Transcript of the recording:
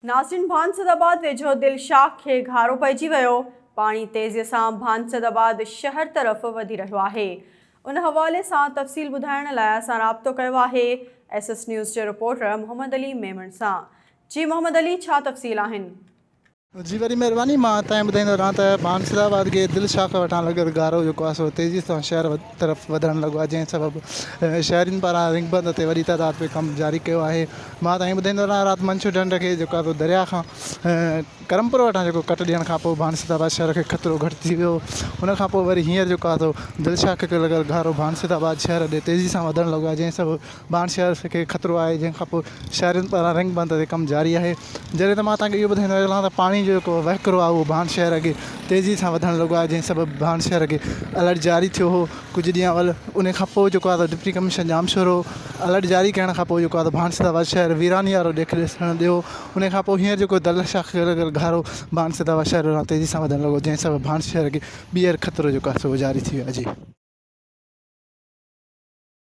नासिन भानसदाबाद वेझो दिलशाख खे घारो पइजी वियो। पाणी तेज़ीअ सां भानसदाबाद शहर तरफ़ वधी रहियो आहे। उन हवाले सां तफ़सील ॿुधाइण लाइ असां राब्तो कयो आहे SS न्यूज़ जे रिपोर्टर मोहम्मद अली मेमण सां। जी मोहम्मद अली, छा तफ़सील आहिनि? जी वरी महिरबानी। मां तव्हां ॿुधाईंदो रहां त भानसदाबाद खे दिलशाख वठां लॻल गारो जेको आहे सो तेज़ी सां शहर तरफ़ वधणु लॻो आहे, जंहिं सबबु शहरियुनि पारां रिंग बंद ते वॾी तादाद में कमु जारी कयो आहे। मां तव्हां ॿुधाईंदो रहां राति मंछू ढंढ खे जेको आहे दरिया खां करमपुर वटां जेको कट ॾियण खां पोइ भानसदाबाद शहर खे ख़तरो घटि थी वियो। उन खां पोइ वरी हींअर जेको आहे सो दिलशाख खे लॻल गारो भानसदाबाद शहर ॾे तेज़ी सां वधणु लॻो आहे, जंहिं सबबु भान शहर खे ख़तरो आहे, जंहिं खां पोइ शहरियुनि पारां रिंग बंद ते कमु जारी आहे। जॾहिं त मां तव्हांखे इहो ॿुधाईंदो रहां त पाणी जेको वहिकिरो आहे उहो भान शहर खे तेज़ी सां वधणु लॻो आहे, जंहिं सबबु भान शहर खे अलर्ट जारी थियो हो कुझु ॾींहं अवल। उन खां पोइ जेको आहे डिप्टी कमिश्नर जामशोर हो अलर्ट जारी करण खां पोइ जेको आहे भानसदाबाद शहर वीरानी वारो ॾिसणु ॾियो। उन खां पोइ हींअर जेको दिलशाख खे लॻल घारो भानसदाबाद शहर तेज़ी सां वधणु लॻो, जंहिं सबबु भान शहर खे ॿीहर ख़तरो जेको आहे सो जारी थी वियो आहे। जी।